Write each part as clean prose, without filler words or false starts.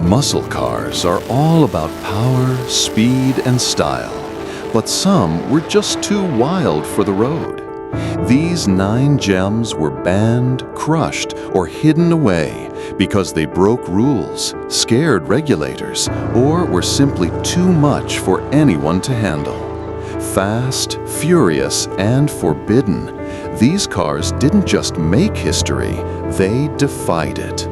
Muscle cars are all about power, speed, and style, but some were just too wild for the road. These 9 gems were banned, crushed, or hidden away because they broke rules, scared regulators, or were simply too much for anyone to handle. Fast, furious, and forbidden, these cars didn't just make history, they defied it.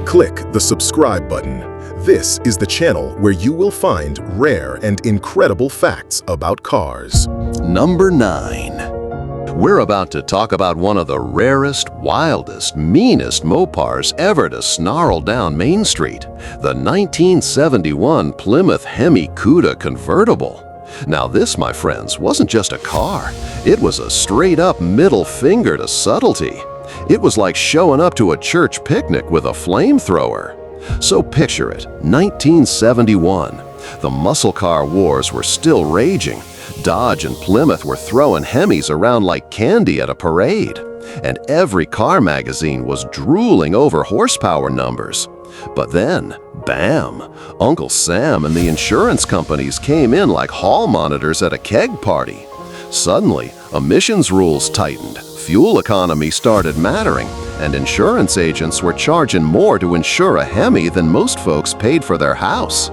Click the subscribe button. This is the channel where you will find rare and incredible facts about cars. Number 9. We're about to talk about one of the rarest, wildest, meanest Mopars ever to snarl down Main Street, the 1971 Plymouth Hemi Cuda convertible. Now this, my friends, wasn't just a car. It was a straight-up middle finger to subtlety. It was like showing up to a church picnic with a flamethrower. So picture it, 1971. The muscle car wars were still raging. Dodge and Plymouth were throwing Hemis around like candy at a parade. And every car magazine was drooling over horsepower numbers. But then, bam, Uncle Sam and the insurance companies came in like hall monitors at a keg party. Suddenly, emissions rules tightened, fuel economy started mattering, and insurance agents were charging more to insure a Hemi than most folks paid for their house.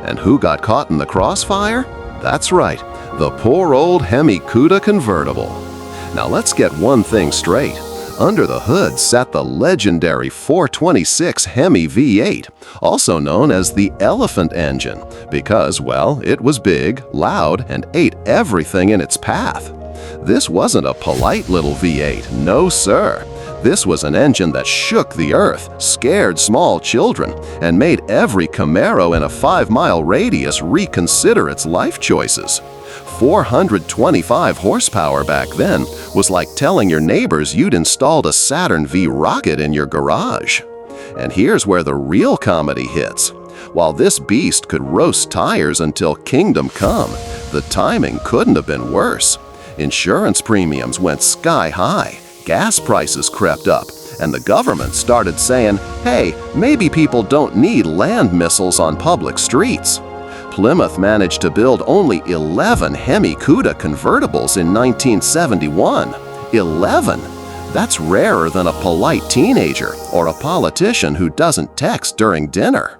And who got caught in the crossfire? That's right, the poor old Hemi Cuda convertible. Now let's get one thing straight. Under the hood sat the legendary 426 Hemi V8, also known as the elephant engine, because, well, it was big, loud, and ate everything in its path. This wasn't a polite little V8, no sir. This was an engine that shook the earth, scared small children, and made every Camaro in a 5-mile radius reconsider its life choices. 425 horsepower back then was like telling your neighbors you'd installed a Saturn V rocket in your garage. And here's where the real comedy hits. While this beast could roast tires until kingdom come, the timing couldn't have been worse. Insurance premiums went sky high, gas prices crept up, and the government started saying, hey, maybe people don't need land missiles on public streets. Plymouth managed to build only 11 Hemi Cuda convertibles in 1971. 11! That's rarer than a polite teenager or a politician who doesn't text during dinner.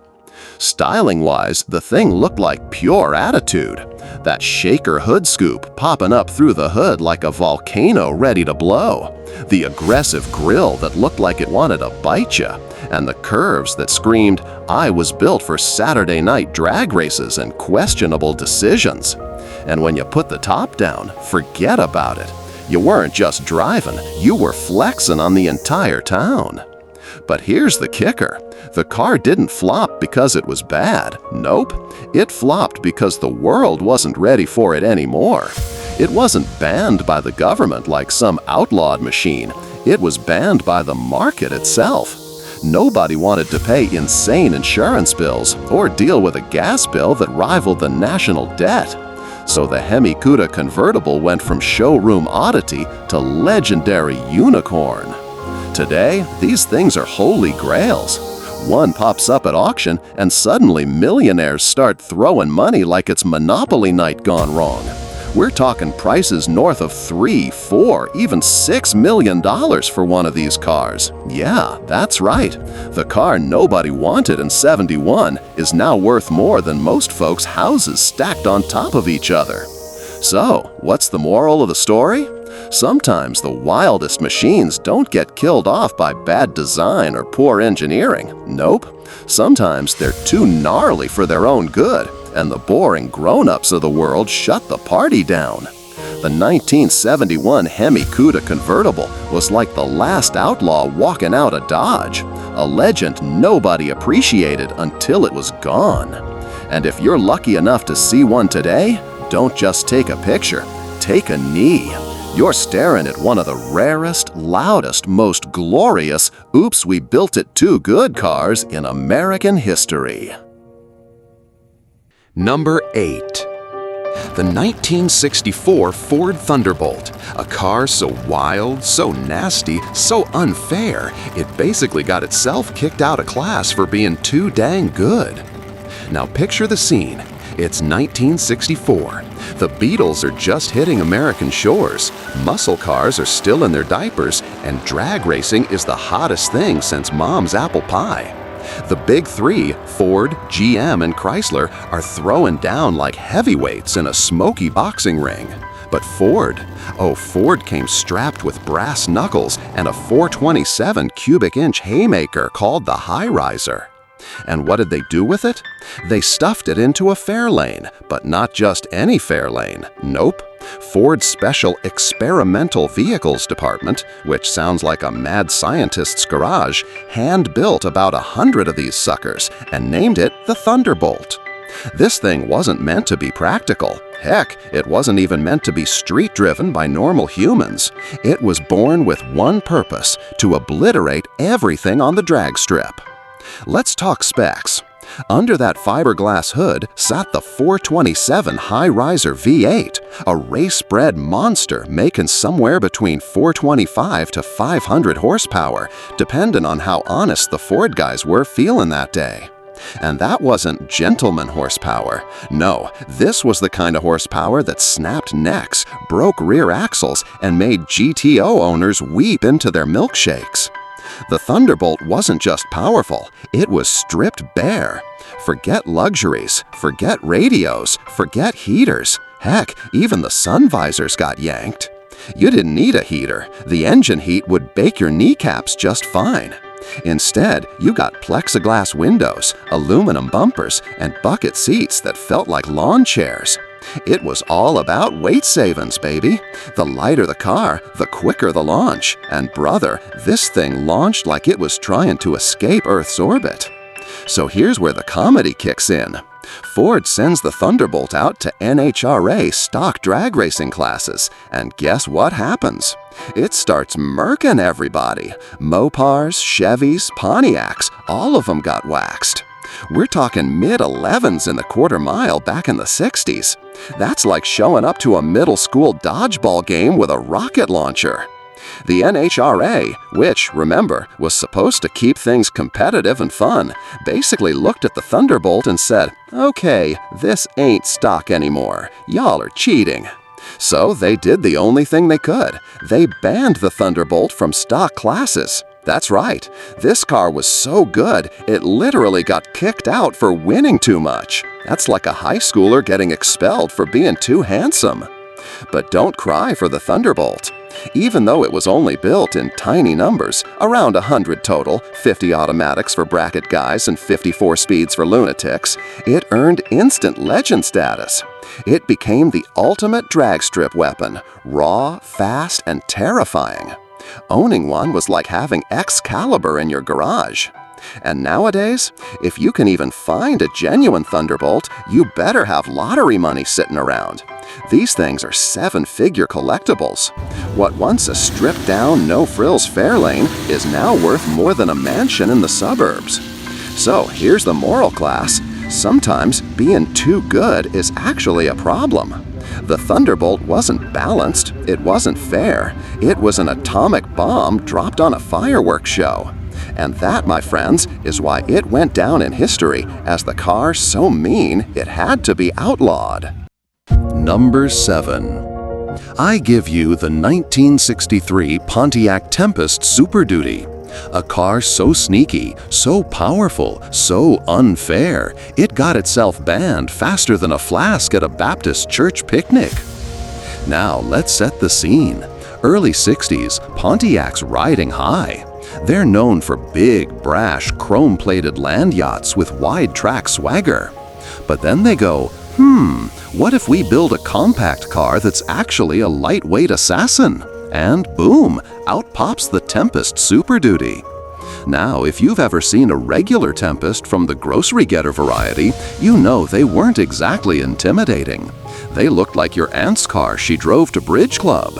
Styling-wise, the thing looked like pure attitude. That shaker hood scoop popping up through the hood like a volcano ready to blow. The aggressive grille that looked like it wanted to bite you. And the curves that screamed, I was built for Saturday night drag races and questionable decisions. And when you put the top down, forget about it. You weren't just driving, you were flexing on the entire town. But here's the kicker. The car didn't flop because it was bad. Nope. It flopped because the world wasn't ready for it anymore. It wasn't banned by the government like some outlawed machine. It was banned by the market itself. Nobody wanted to pay insane insurance bills or deal with a gas bill that rivaled the national debt. So the Hemi Cuda convertible went from showroom oddity to legendary unicorn. Today, these things are holy grails. One pops up at auction and suddenly millionaires start throwing money like it's Monopoly night gone wrong. We're talking prices north of $3, $4, even $6 million for one of these cars. Yeah, that's right. The car nobody wanted in '71 is now worth more than most folks' houses stacked on top of each other. So, what's the moral of the story? Sometimes the wildest machines don't get killed off by bad design or poor engineering. Nope. Sometimes they're too gnarly for their own good, and the boring grown-ups of the world shut the party down. The 1971 Hemi Cuda convertible was like the last outlaw walking out of Dodge, a legend nobody appreciated until it was gone. And if you're lucky enough to see one today, don't just take a picture, take a knee. You're staring at one of the rarest, loudest, most glorious oops we built it too good cars in American history. Number 8. The 1964 Ford Thunderbolt, a car so wild, so nasty, so unfair, it basically got itself kicked out of class for being too dang good. Now picture the scene. It's 1964. The Beatles are just hitting American shores, muscle cars are still in their diapers, and drag racing is the hottest thing since Mom's apple pie. The big three, Ford, GM, and Chrysler, are throwing down like heavyweights in a smoky boxing ring. But Ford came strapped with brass knuckles and a 427 cubic inch haymaker called the High Riser. And what did they do with it? They stuffed it into a Fairlane, but not just any Fairlane. Nope. Ford's Special Experimental Vehicles Department, which sounds like a mad scientist's garage, hand-built about 100 of these suckers and named it the Thunderbolt. This thing wasn't meant to be practical. Heck, it wasn't even meant to be street-driven by normal humans. It was born with one purpose: to obliterate everything on the drag strip. Let's talk specs. Under that fiberglass hood sat the 427 High Riser V8, a race-bred monster making somewhere between 425 to 500 horsepower, depending on how honest the Ford guys were feeling that day. And that wasn't gentleman horsepower. No, this was the kind of horsepower that snapped necks, broke rear axles, and made GTO owners weep into their milkshakes. The Thunderbolt wasn't just powerful, it was stripped bare. Forget luxuries, forget radios, forget heaters. Heck, even the sun visors got yanked. You didn't need a heater. The engine heat would bake your kneecaps just fine. Instead, you got plexiglass windows, aluminum bumpers, and bucket seats that felt like lawn chairs. It was all about weight savings, baby. The lighter the car, the quicker the launch. And brother, this thing launched like it was trying to escape Earth's orbit. So here's where the comedy kicks in. Ford sends the Thunderbolt out to NHRA stock drag racing classes, and guess what happens? It starts murking everybody. Mopars, Chevys, Pontiacs, all of them got waxed. We're talking mid-11s in the quarter mile back in the 60s. That's like showing up to a middle school dodgeball game with a rocket launcher. The NHRA, which, remember, was supposed to keep things competitive and fun, basically looked at the Thunderbolt and said, "Okay, this ain't stock anymore. Y'all are cheating." So they did the only thing they could. They banned the Thunderbolt from stock classes. That's right. This car was so good, it literally got kicked out for winning too much. That's like a high schooler getting expelled for being too handsome. But don't cry for the Thunderbolt. Even though it was only built in tiny numbers, around 100 total, 50 automatics for bracket guys and 54 speeds for lunatics, it earned instant legend status. It became the ultimate drag strip weapon, raw, fast, and terrifying. Owning one was like having Excalibur in your garage. And nowadays, if you can even find a genuine Thunderbolt, you better have lottery money sitting around. These things are seven-figure collectibles. What once a stripped-down, no-frills Fairlane is now worth more than a mansion in the suburbs. So here's the moral class. Sometimes being too good is actually a problem. The Thunderbolt wasn't balanced, it wasn't fair, it was an atomic bomb dropped on a fireworks show. And that, my friends, is why it went down in history as the car so mean it had to be outlawed. Number 7. I give you the 1963 Pontiac Tempest Super Duty. A car so sneaky, so powerful, so unfair, it got itself banned faster than a flask at a Baptist church picnic. Now let's set the scene. Early 60s, Pontiac's riding high. They're known for big, brash, chrome-plated land yachts with wide-track swagger. But then they go, what if we build a compact car that's actually a lightweight assassin? And boom, out pops the Tempest Super Duty. Now, if you've ever seen a regular Tempest from the grocery getter variety, you know they weren't exactly intimidating. They looked like your aunt's car she drove to Bridge Club.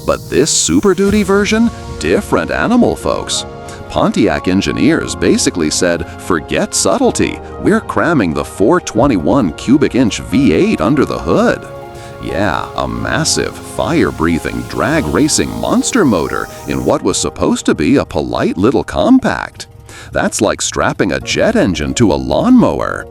But this Super Duty version? Different animal, folks. Pontiac engineers basically said, forget subtlety, we're cramming the 421 cubic inch V8 under the hood. Yeah, a massive, fire-breathing, drag-racing monster motor in what was supposed to be a polite little compact. That's like strapping a jet engine to a lawnmower.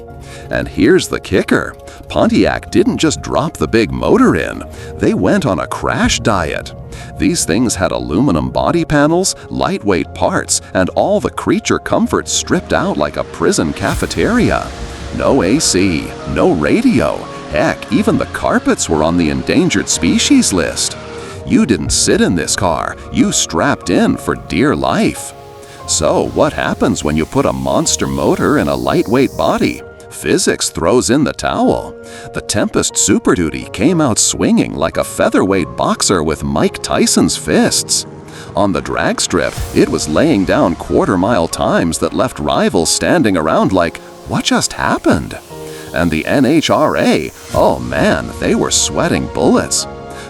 And here's the kicker. Pontiac didn't just drop the big motor in, they went on a crash diet. These things had aluminum body panels, lightweight parts, and all the creature comforts stripped out like a prison cafeteria. No AC, no radio. Heck, even the carpets were on the endangered species list. You didn't sit in this car, you strapped in for dear life. So what happens when you put a monster motor in a lightweight body? Physics throws in the towel. The Tempest Super Duty came out swinging like a featherweight boxer with Mike Tyson's fists. On the drag strip, it was laying down quarter-mile times that left rivals standing around like, what just happened? And the NHRA, oh man, they were sweating bullets.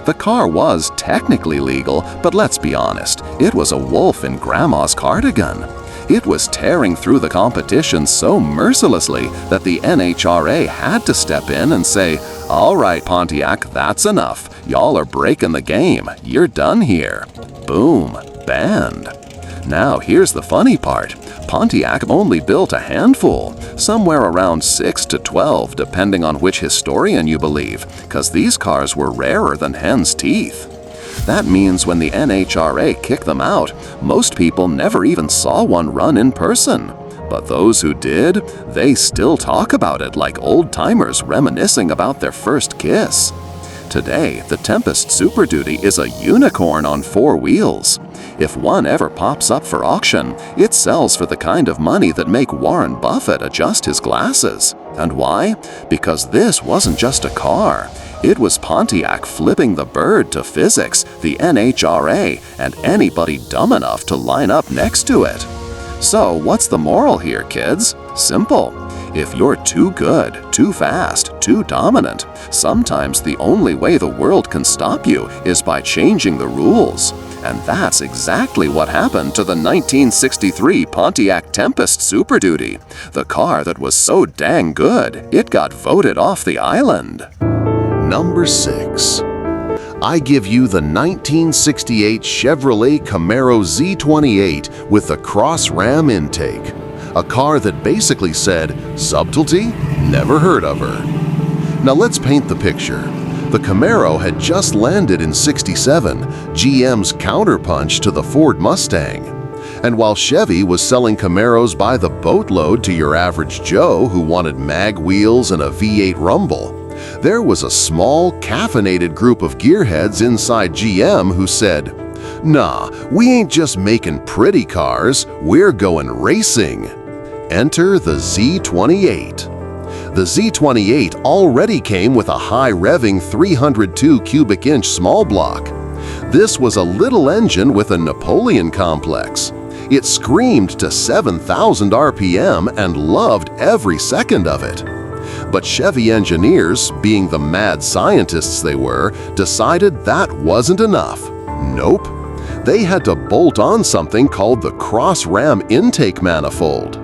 The car was technically legal, but let's be honest, it was a wolf in grandma's cardigan. It was tearing through the competition so mercilessly that the NHRA had to step in and say, all right, Pontiac, that's enough. Y'all are breaking the game. You're done here. Boom. Banned. Now here's the funny part. Pontiac only built a handful, somewhere around 6 to 12 depending on which historian you believe, because these cars were rarer than hen's teeth. That means when the NHRA kicked them out, most people never even saw one run in person. But those who did, they still talk about it like old-timers reminiscing about their first kiss. Today, the Tempest Super Duty is a unicorn on 4 wheels. If one ever pops up for auction, it sells for the kind of money that make Warren Buffett adjust his glasses. And why? Because this wasn't just a car. It was Pontiac flipping the bird to physics, the NHRA, and anybody dumb enough to line up next to it. So what's the moral here, kids? Simple. If you're too good, too fast, too dominant, sometimes the only way the world can stop you is by changing the rules. And that's exactly what happened to the 1963 Pontiac Tempest Super Duty, the car that was so dang good, it got voted off the island. Number 6. I give you the 1968 Chevrolet Camaro Z28 with the cross ram intake. A car that basically said, subtlety? Never heard of her. Now let's paint the picture. The Camaro had just landed in '67, GM's counterpunch to the Ford Mustang. And while Chevy was selling Camaros by the boatload to your average Joe who wanted mag wheels and a V8 rumble, there was a small, caffeinated group of gearheads inside GM who said, nah, we ain't just making pretty cars, we're going racing. Enter the Z28. The Z28 already came with a high-revving 302 cubic inch small block. This was a little engine with a Napoleon complex. It screamed to 7,000 RPM and loved every second of it. But Chevy engineers, being the mad scientists they were, decided that wasn't enough. Nope. They had to bolt on something called the cross-ram intake manifold.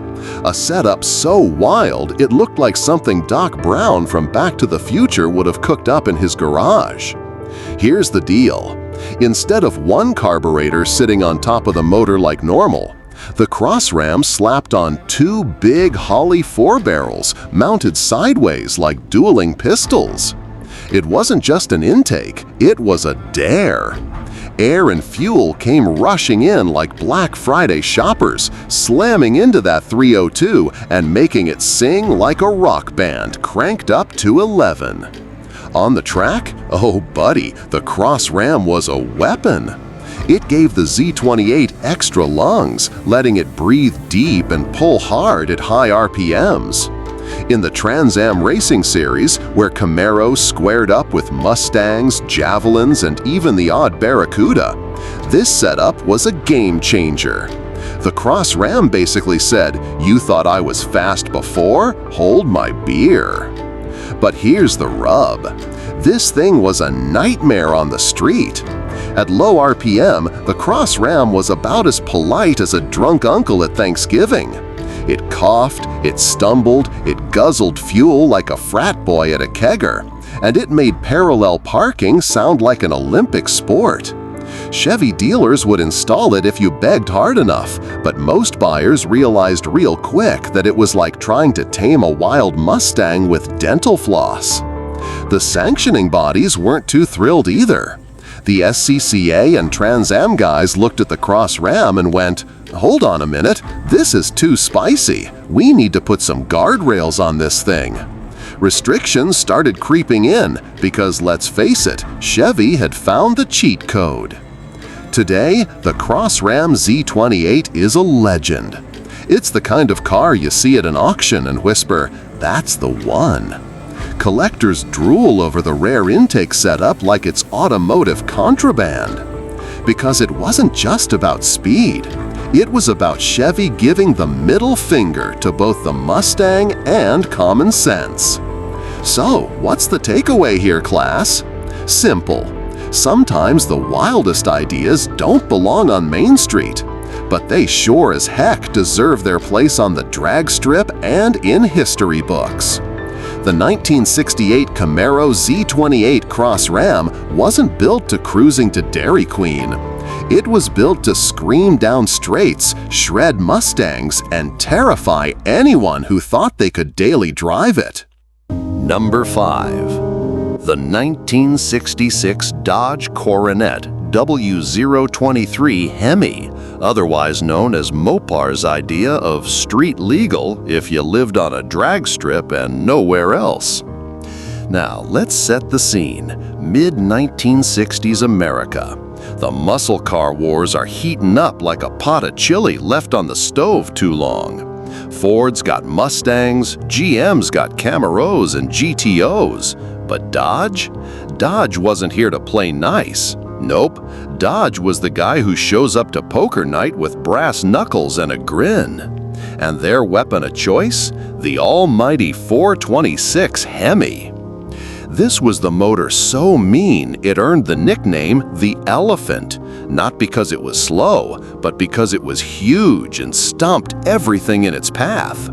A setup so wild it looked like something Doc Brown from Back to the Future would have cooked up in his garage. Here's the deal. Instead of one carburetor sitting on top of the motor like normal, the cross-ram slapped on 2 big Holley 4-barrels mounted sideways like dueling pistols. It wasn't just an intake, it was a dare. Air and fuel came rushing in like Black Friday shoppers, slamming into that 302 and making it sing like a rock band cranked up to 11. On the track? Oh buddy, the cross-ram was a weapon. It gave the Z28 extra lungs, letting it breathe deep and pull hard at high RPMs. In the Trans Am Racing Series, where Camaro squared up with Mustangs, Javelins, and even the odd Barracuda, this setup was a game changer. The Cross Ram basically said, "You thought I was fast before? Hold my beer." But here's the rub. This thing was a nightmare on the street. At low RPM, the Cross Ram was about as polite as a drunk uncle at Thanksgiving. It coughed, it stumbled, it guzzled fuel like a frat boy at a kegger. and it made parallel parking sound like an Olympic sport. Chevy dealers would install it if you begged hard enough, but most buyers realized real quick that it was like trying to tame a wild Mustang with dental floss. The sanctioning bodies weren't too thrilled either. The SCCA and Trans Am guys looked at the Cross Ram and went, "Hold on a minute, this is too spicy. We need to put some guardrails on this thing." Restrictions started creeping in because, let's face it, Chevy had found the cheat code. Today, the Cross Ram Z28 is a legend. It's the kind of car you see at an auction and whisper, "That's the one." Collectors drool over the rare intake setup like it's automotive contraband. Because it wasn't just about speed. It was about Chevy giving the middle finger to both the Mustang and common sense. So, what's the takeaway here, class? Simple. Sometimes the wildest ideas don't belong on Main Street, but they sure as heck deserve their place on the drag strip and in history books. The 1968 Camaro Z28 Cross Ram wasn't built to cruising to Dairy Queen. It was built to scream down straights, shred Mustangs, and terrify anyone who thought they could daily drive it. Number 5. The 1966 Dodge Coronet W023 Hemi, otherwise known as Mopar's idea of street legal if you lived on a drag strip and nowhere else. Now, let's set the scene. Mid-1960s America. The muscle car wars are heating up like a pot of chili left on the stove too long. Ford's got Mustangs, GM's got Camaros and GTOs. But Dodge? Dodge wasn't here to play nice. Nope, Dodge was the guy who shows up to poker night with brass knuckles and a grin. And their weapon of choice? The almighty 426 Hemi. This was the motor so mean it earned the nickname the Elephant, not because it was slow, but because it was huge and stomped everything in its path.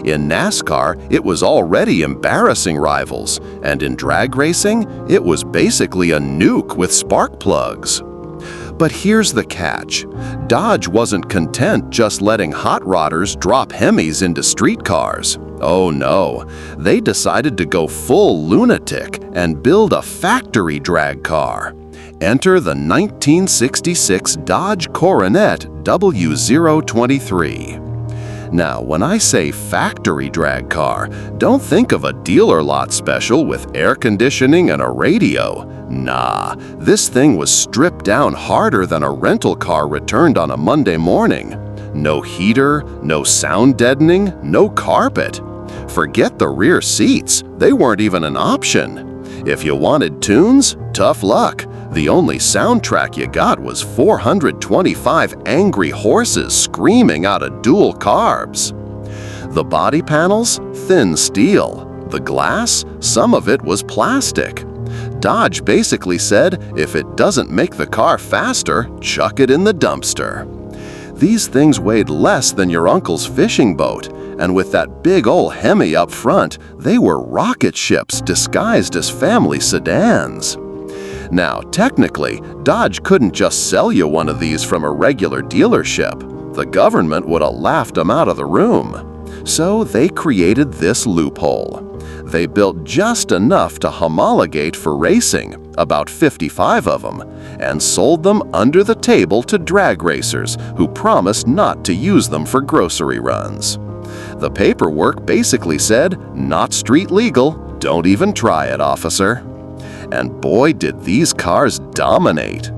In NASCAR, it was already embarrassing rivals, and in drag racing, it was basically a nuke with spark plugs. But here's the catch. Dodge wasn't content just letting hot rodders drop Hemis into streetcars. Oh no, they decided to go full lunatic and build a factory drag car. Enter the 1966 Dodge Coronet W023. Now, when I say factory drag car, don't think of a dealer lot special with air conditioning and a radio. Nah, this thing was stripped down harder than a rental car returned on a Monday morning. No heater, no sound deadening, no carpet. Forget the rear seats, they weren't even an option. If you wanted tunes, tough luck. The only soundtrack you got was 425 angry horses screaming out of dual carbs. The body panels? Thin steel. The glass? Some of it was plastic. Dodge basically said, if it doesn't make the car faster, chuck it in the dumpster. These things weighed less than your uncle's fishing boat, and with that big ol' Hemi up front, they were rocket ships disguised as family sedans. Now, technically, Dodge couldn't just sell you one of these from a regular dealership. The government would have laughed them out of the room. So they created this loophole. They built just enough to homologate for racing, about 55 of them, and sold them under the table to drag racers who promised not to use them for grocery runs. The paperwork basically said, not street legal, don't even try it, officer. And boy, did these cars dominate.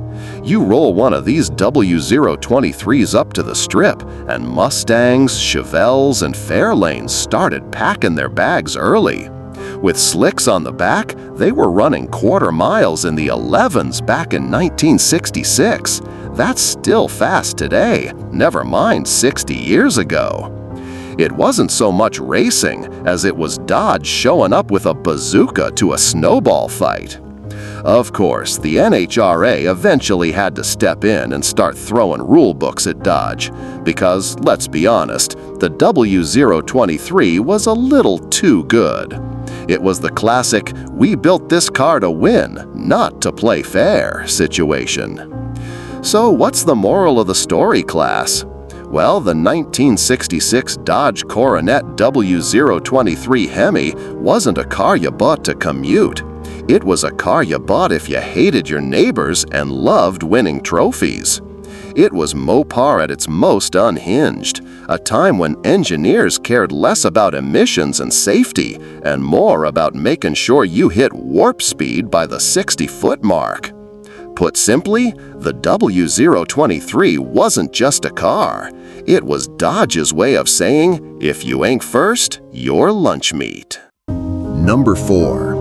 You roll one of these W023s up to the strip, and Mustangs, Chevelles, and Fairlanes started packing their bags early. With slicks on the back, they were running quarter miles in the 11s back in 1966. That's still fast today, never mind 60 years ago. It wasn't so much racing as it was Dodge showing up with a bazooka to a snowball fight. Of course, the NHRA eventually had to step in and start throwing rule books at Dodge, because, let's be honest, the W023 was a little too good. It was the classic, "we built this car to win, not to play fair" situation. So what's the moral of the story, class? Well, the 1966 Dodge Coronet W023 Hemi wasn't a car you bought to commute. It was a car you bought if you hated your neighbors and loved winning trophies. It was Mopar at its most unhinged, a time when engineers cared less about emissions and safety and more about making sure you hit warp speed by the 60-foot mark. Put simply, the W023 wasn't just a car. It was Dodge's way of saying, if you ain't first, you're lunch meat. Number 4.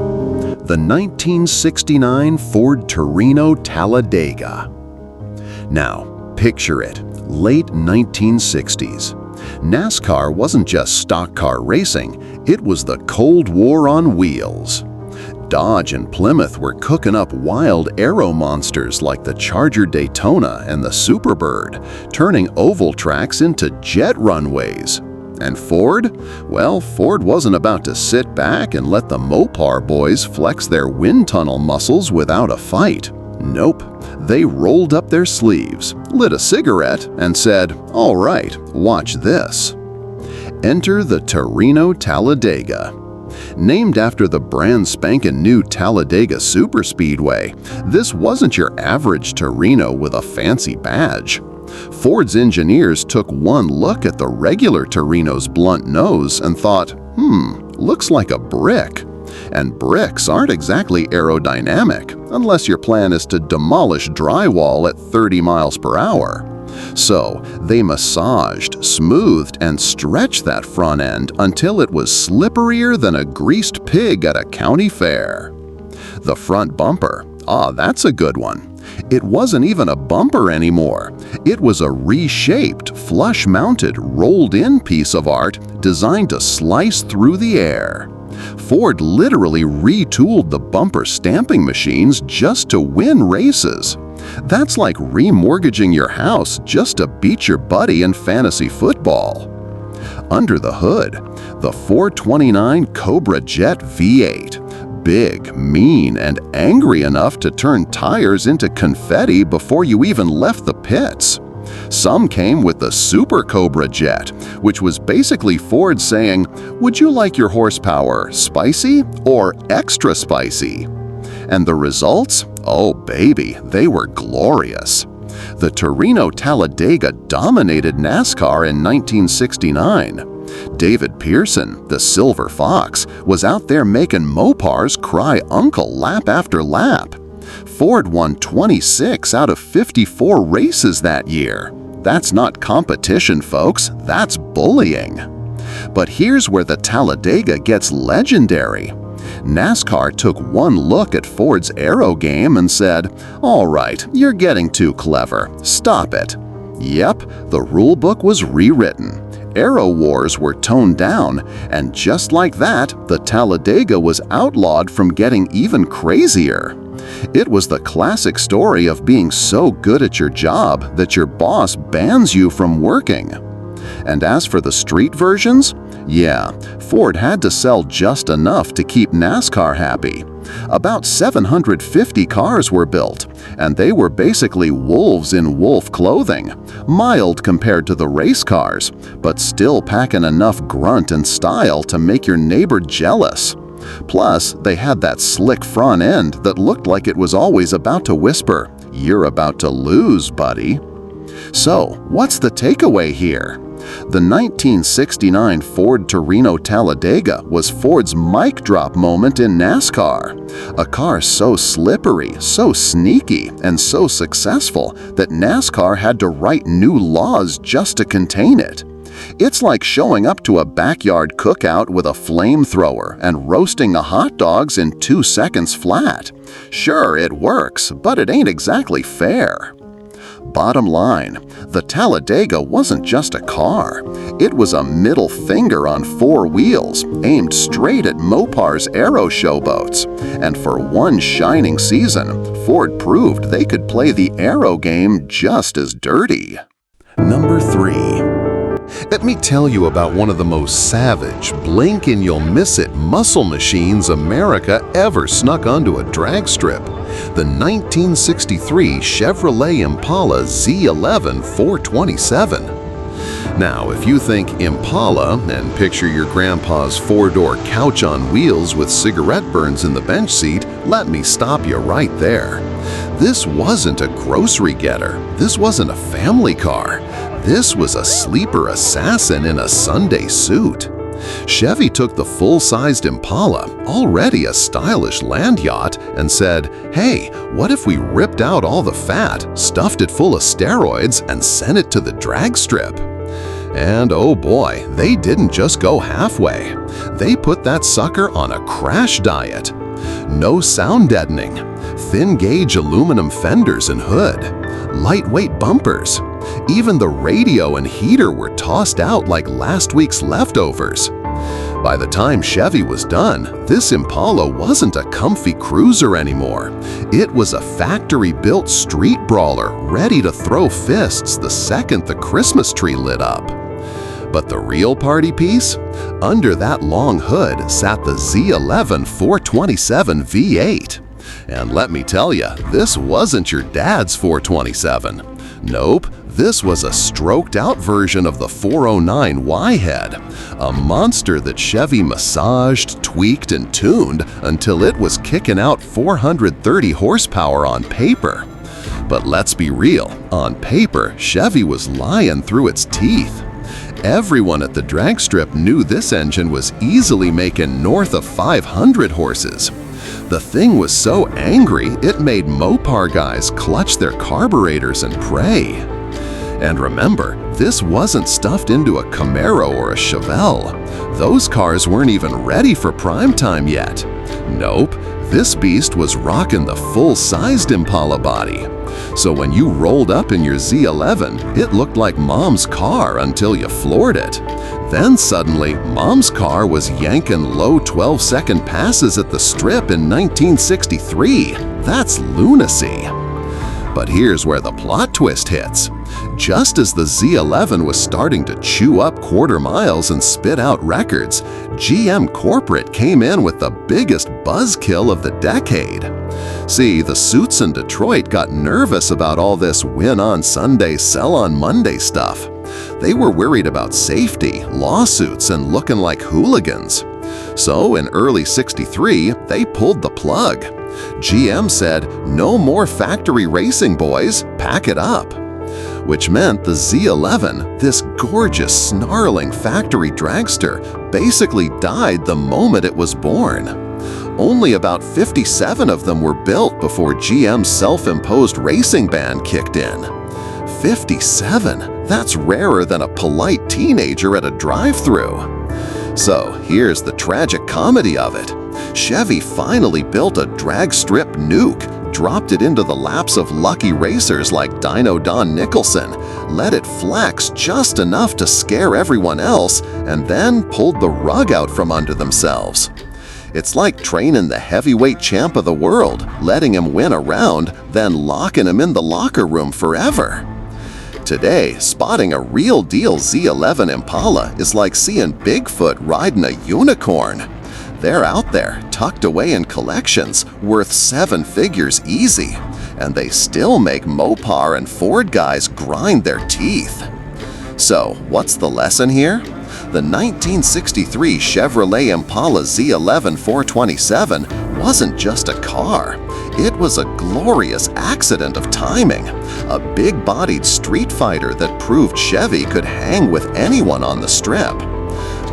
The 1969 Ford Torino Talladega. Now, picture it, late 1960s. NASCAR wasn't just stock car racing, it was the Cold War on wheels. Dodge and Plymouth were cooking up wild aero monsters like the Charger Daytona and the Superbird, turning oval tracks into jet runways. And Ford? Well, Ford wasn't about to sit back and let the Mopar boys flex their wind tunnel muscles without a fight. Nope. They rolled up their sleeves, lit a cigarette, and said, "All right, watch this." Enter the Torino Talladega. Named after the brand spanking new Talladega Superspeedway, this wasn't your average Torino with a fancy badge. Ford's engineers took one look at the regular Torino's blunt nose and thought, looks like a brick. And bricks aren't exactly aerodynamic, unless your plan is to demolish drywall at 30 miles per hour. So they massaged, smoothed, and stretched that front end until it was slipperier than a greased pig at a county fair. The front bumper, that's a good one. It wasn't even a bumper anymore. It was a reshaped, flush-mounted, rolled-in piece of art designed to slice through the air. Ford literally retooled the bumper stamping machines just to win races. That's like remortgaging your house just to beat your buddy in fantasy football. Under the hood, the 429 Cobra Jet V8. Big, mean, and angry enough to turn tires into confetti before you even left the pits. Some came with the Super Cobra Jet, which was basically Ford saying, "Would you like your horsepower spicy or extra spicy?" And the results? Oh baby, they were glorious. The Torino Talladega dominated NASCAR in 1969. David Pearson, the Silver Fox, was out there making Mopars cry uncle lap after lap. Ford won 26 out of 54 races that year. That's not competition, folks, that's bullying. But here's where the Talladega gets legendary. NASCAR took one look at Ford's aero game and said, "All right, you're getting too clever. Stop it." Yep, the rulebook was rewritten. Aero wars were toned down, and just like that, the Talladega was outlawed from getting even crazier. It was the classic story of being so good at your job that your boss bans you from working. And as for the street versions, yeah, Ford had to sell just enough to keep NASCAR happy. About 750 cars were built, and they were basically wolves in wolf clothing, mild compared to the race cars, but still packing enough grunt and style to make your neighbor jealous. Plus, they had that slick front end that looked like it was always about to whisper, "You're about to lose, buddy." So, what's the takeaway here? The 1969 Ford Torino Talladega was Ford's mic drop moment in NASCAR. A car so slippery, so sneaky, and so successful that NASCAR had to write new laws just to contain it. It's like showing up to a backyard cookout with a flamethrower and roasting the hot dogs in 2 seconds flat. Sure, it works, but it ain't exactly fair. Bottom line, the Talladega wasn't just a car. It was a middle finger on 4 wheels, aimed straight at Mopar's aero showboats. And for one shining season, Ford proved they could play the aero game just as dirty. Number 3. Let me tell you about one of the most savage, blink-and-you'll-miss-it muscle machines America ever snuck onto a drag strip, the 1963 Chevrolet Impala Z11 427. Now, if you think Impala and picture your grandpa's four-door couch on wheels with cigarette burns in the bench seat, let me stop you right there. This wasn't a grocery getter. This wasn't a family car. This was a sleeper assassin in a Sunday suit. Chevy took the full-sized Impala, already a stylish land yacht, and said, "Hey, what if we ripped out all the fat, stuffed it full of steroids, and sent it to the drag strip?" And oh boy, they didn't just go halfway. They put that sucker on a crash diet. No sound deadening, thin-gauge aluminum fenders and hood, lightweight bumpers. Even the radio and heater were tossed out like last week's leftovers. By the time Chevy was done, this Impala wasn't a comfy cruiser anymore. It was a factory-built street brawler ready to throw fists the second the Christmas tree lit up. But the real party piece? Under that long hood sat the Z11 427 V8. And let me tell you, this wasn't your dad's 427. Nope, this was a stroked-out version of the 409 Y-head, a monster that Chevy massaged, tweaked, and tuned until it was kicking out 430 horsepower on paper. But let's be real, on paper, Chevy was lying through its teeth. Everyone at the drag strip knew this engine was easily making north of 500 horses. The thing was so angry, it made Mopar guys clutch their carburetors and pray. And remember, this wasn't stuffed into a Camaro or a Chevelle. Those cars weren't even ready for prime time yet. Nope, this beast was rocking the full-sized Impala body. So when you rolled up in your Z11, it looked like Mom's car until you floored it. Then suddenly, Mom's car was yanking low 12-second passes at the strip in 1963. That's lunacy. But here's where the plot twist hits. Just as the Z11 was starting to chew up quarter miles and spit out records, GM Corporate came in with the biggest buzzkill of the decade. See, the suits in Detroit got nervous about all this win on Sunday, sell on Monday stuff. They were worried about safety, lawsuits, and looking like hooligans. So in early '63, they pulled the plug. GM said, "No more factory racing, boys, pack it up." Which meant the Z11, this gorgeous, snarling factory dragster, basically died the moment it was born. Only about 57 of them were built before GM's self-imposed racing ban kicked in. 57? That's rarer than a polite teenager at a drive-thru. So here's the tragic comedy of it. Chevy finally built a drag strip nuke, dropped it into the laps of lucky racers like Dino Don Nicholson, let it flex just enough to scare everyone else, and then pulled the rug out from under themselves. It's like training the heavyweight champ of the world, letting him win a round, then locking him in the locker room forever. Today, spotting a real-deal Z11 Impala is like seeing Bigfoot riding a unicorn. They're out there, tucked away in collections, worth 7 figures easy, and they still make Mopar and Ford guys grind their teeth. So, what's the lesson here? The 1963 Chevrolet Impala Z11 427 wasn't just a car. It was a glorious accident of timing, a big-bodied street fighter that proved Chevy could hang with anyone on the strip.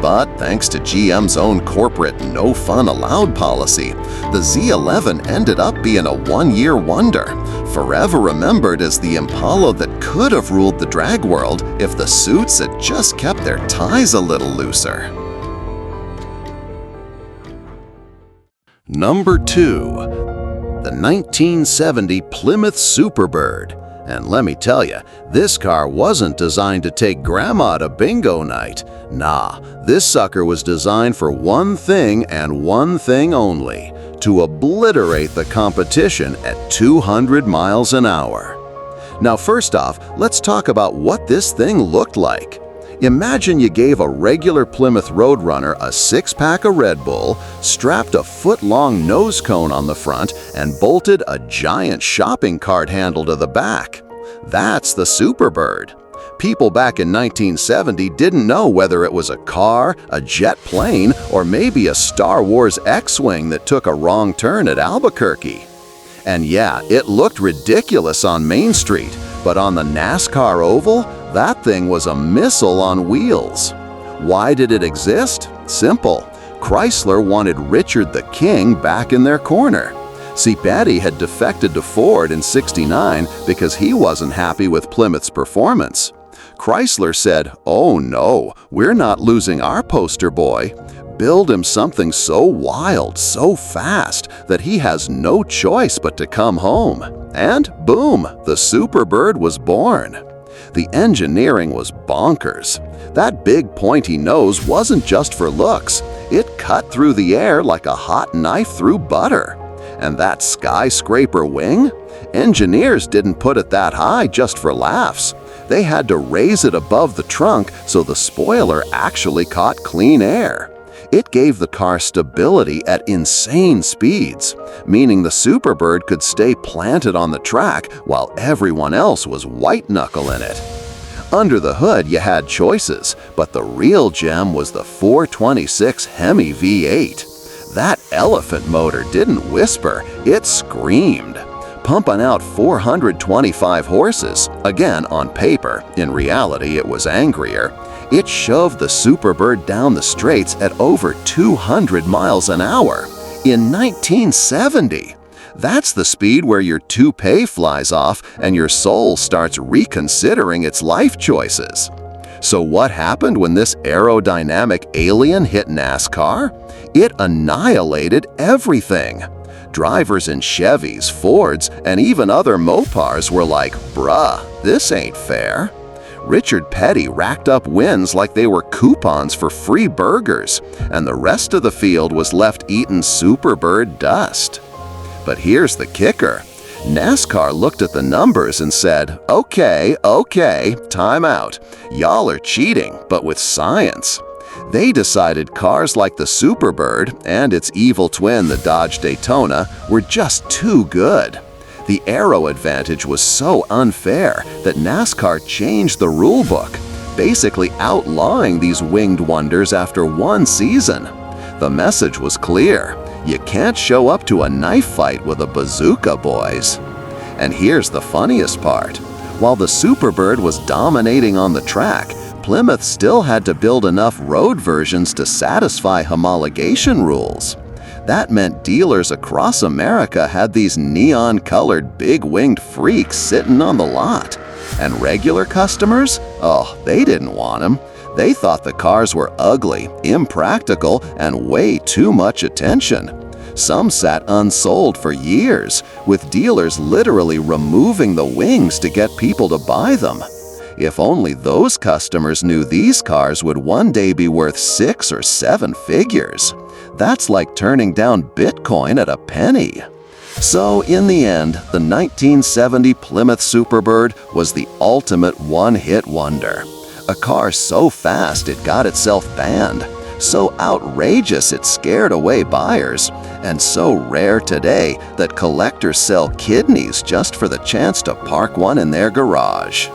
But thanks to GM's own corporate no fun allowed policy, the Z11 ended up being a one-year wonder, forever remembered as the Impala that could have ruled the drag world if the suits had just kept their ties a little looser. Number 2. The 1970 Plymouth Superbird. And let me tell you, this car wasn't designed to take Grandma to bingo night. Nah, this sucker was designed for one thing and one thing only: to obliterate the competition at 200 miles an hour. Now first off, let's talk about what this thing looked like. Imagine you gave a regular Plymouth Roadrunner a six-pack of Red Bull, strapped a foot-long nose cone on the front, and bolted a giant shopping cart handle to the back. That's the Superbird. People back in 1970 didn't know whether it was a car, a jet plane, or maybe a Star Wars X-Wing that took a wrong turn at Albuquerque. And yeah, it looked ridiculous on Main Street, but on the NASCAR oval, that thing was a missile on wheels. Why did it exist? Simple. Chrysler wanted Richard the King back in their corner. See, Petty had defected to Ford in '69 because he wasn't happy with Plymouth's performance. Chrysler said, "Oh no, we're not losing our poster boy. Build him something so wild, so fast, that he has no choice but to come home." And boom, the Superbird was born. The engineering was bonkers. That big pointy nose wasn't just for looks. It cut through the air like a hot knife through butter. And that skyscraper wing? Engineers didn't put it that high just for laughs. They had to raise it above the trunk so the spoiler actually caught clean air. It gave the car stability at insane speeds, meaning the Superbird could stay planted on the track while everyone else was white-knuckling it. Under the hood, you had choices, but the real gem was the 426 Hemi V8. That elephant motor didn't whisper, it screamed. Pumping out 425 horses, again on paper, in reality it was angrier. It shoved the Superbird down the straights at over 200 miles an hour in 1970. That's the speed where your toupee flies off and your soul starts reconsidering its life choices. So what happened when this aerodynamic alien hit NASCAR? It annihilated everything. Drivers in Chevys, Fords, and even other Mopars were like, "Bruh, this ain't fair." Richard Petty racked up wins like they were coupons for free burgers, and the rest of the field was left eating Superbird dust. But here's the kicker. NASCAR looked at the numbers and said, okay, time out. Y'all are cheating, but with science. They decided cars like the Superbird and its evil twin, the Dodge Daytona, were just too good. The aero advantage was so unfair that NASCAR changed the rulebook, basically outlawing these winged wonders after one season. The message was clear. You can't show up to a knife fight with a bazooka, boys. And here's the funniest part. While the Superbird was dominating on the track, Plymouth still had to build enough road versions to satisfy homologation rules. That meant dealers across America had these neon-colored big-winged freaks sitting on the lot. And regular customers? Oh, they didn't want them. They thought the cars were ugly, impractical, and way too much attention. Some sat unsold for years, with dealers literally removing the wings to get people to buy them. If only those customers knew these cars would one day be worth 6 or 7 figures. That's like turning down Bitcoin at a penny. So in the end, the 1970 Plymouth Superbird was the ultimate one-hit wonder. A car so fast it got itself banned, so outrageous it scared away buyers, and so rare today that collectors sell kidneys just for the chance to park one in their garage.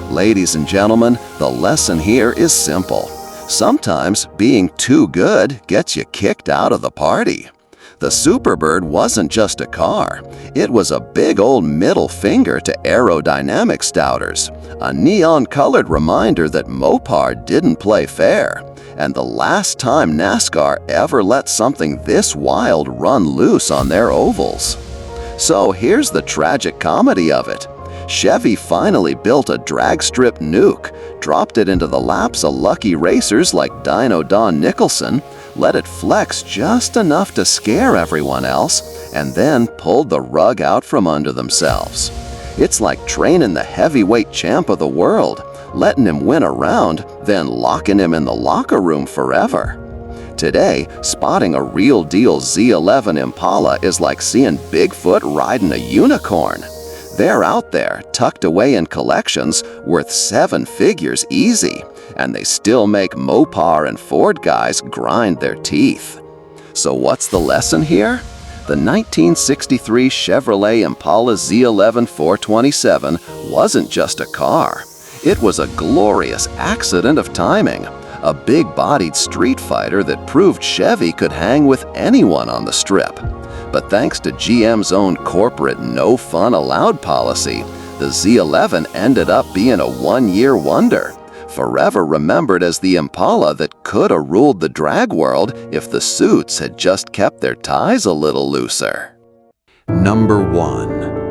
Ladies and gentlemen, the lesson here is simple. Sometimes being too good gets you kicked out of the party. The Superbird wasn't just a car. It was a big old middle finger to aerodynamic stouters, a neon-colored reminder that Mopar didn't play fair, and the last time NASCAR ever let something this wild run loose on their ovals. So here's the tragic comedy of it. Chevy finally built a drag strip nuke, dropped it into the laps of lucky racers like Dino Don Nicholson, let it flex just enough to scare everyone else, and then pulled the rug out from under themselves. It's like training the heavyweight champ of the world, letting him win a round, then locking him in the locker room forever. Today, spotting a real-deal Z11 Impala is like seeing Bigfoot riding a unicorn. They're out there, tucked away in collections, worth 7 figures easy, and they still make Mopar and Ford guys grind their teeth. So what's the lesson here? The 1963 Chevrolet Impala Z11 427 wasn't just a car. It was a glorious accident of timing, a big-bodied street fighter that proved Chevy could hang with anyone on the strip. But thanks to GM's own corporate no fun allowed policy, the Z11 ended up being a one-year wonder, forever remembered as the Impala that could have ruled the drag world if the suits had just kept their ties a little looser. Number 1.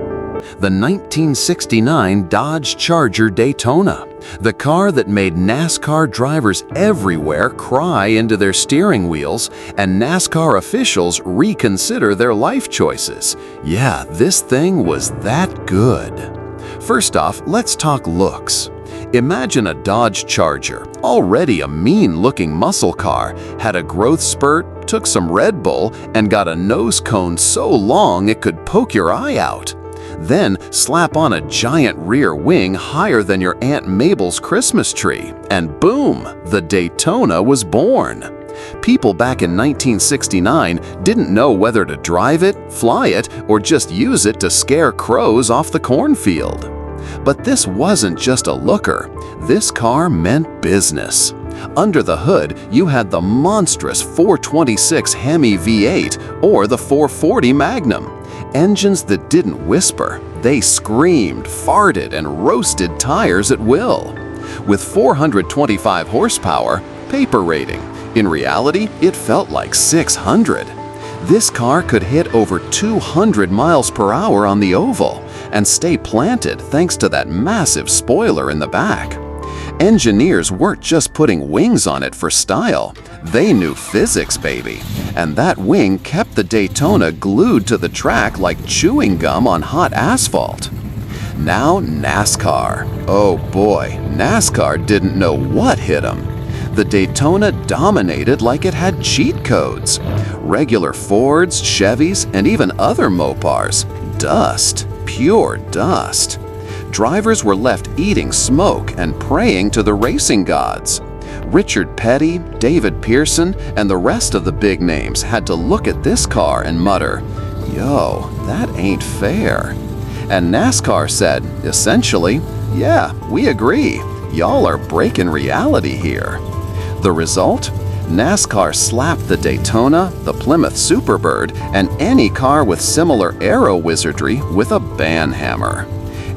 The 1969 Dodge Charger Daytona, the car that made NASCAR drivers everywhere cry into their steering wheels and NASCAR officials reconsider their life choices. Yeah, this thing was that good. First off, let's talk looks. Imagine a Dodge Charger, already a mean-looking muscle car, had a growth spurt, took some Red Bull, and got a nose cone so long it could poke your eye out. Then slap on a giant rear wing higher than your Aunt Mabel's Christmas tree, and boom, the Daytona was born. People back in 1969 didn't know whether to drive it, fly it, or just use it to scare crows off the cornfield. But this wasn't just a looker. This car meant business. Under the hood, you had the monstrous 426 Hemi V8 or the 440 Magnum. Engines that didn't whisper, they screamed, farted, and roasted tires at will. With 425 horsepower, paper rating. In reality, it felt like 600. This car could hit over 200 miles per hour on the oval and stay planted thanks to that massive spoiler in the back. Engineers weren't just putting wings on it for style. They knew physics, baby. And that wing kept the Daytona glued to the track like chewing gum on hot asphalt. Now NASCAR. Oh boy, NASCAR didn't know what hit them. The Daytona dominated like it had cheat codes. Regular Fords, Chevys, and even other Mopars. Dust. Pure dust. Drivers were left eating smoke and praying to the racing gods. Richard Petty, David Pearson, and the rest of the big names had to look at this car and mutter, "Yo, that ain't fair." And NASCAR said, essentially, "Yeah, we agree. Y'all are breaking reality here." The result? NASCAR slapped the Daytona, the Plymouth Superbird, and any car with similar aero wizardry with a banhammer.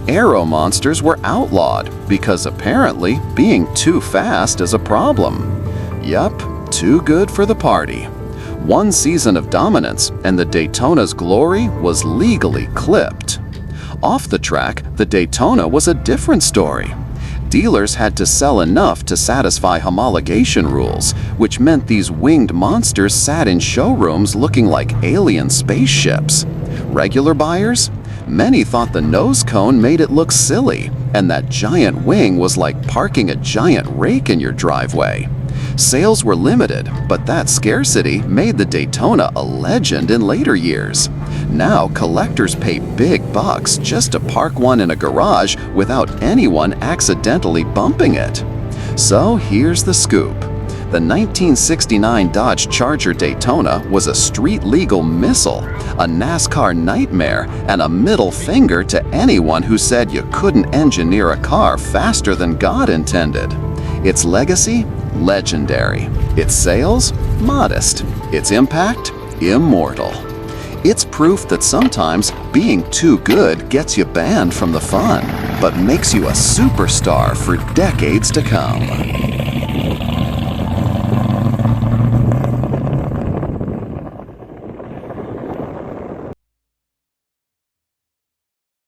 Aero monsters were outlawed because apparently being too fast is a problem. Yup, too good for the party. One season of dominance and the Daytona's glory was legally clipped. Off the track, the Daytona was a different story. Dealers had to sell enough to satisfy homologation rules, which meant these winged monsters sat in showrooms looking like alien spaceships. Regular buyers? Many thought the nose cone made it look silly, and that giant wing was like parking a giant rake in your driveway. Sales were limited, but that scarcity made the Daytona a legend in later years. Now collectors pay big bucks just to park one in a garage without anyone accidentally bumping it. So here's the scoop. The 1969 Dodge Charger Daytona was a street-legal missile, a NASCAR nightmare, and a middle finger to anyone who said you couldn't engineer a car faster than God intended. Its legacy? Legendary. Its sales? Modest. Its impact? Immortal. It's proof that sometimes being too good gets you banned from the fun, but makes you a superstar for decades to come.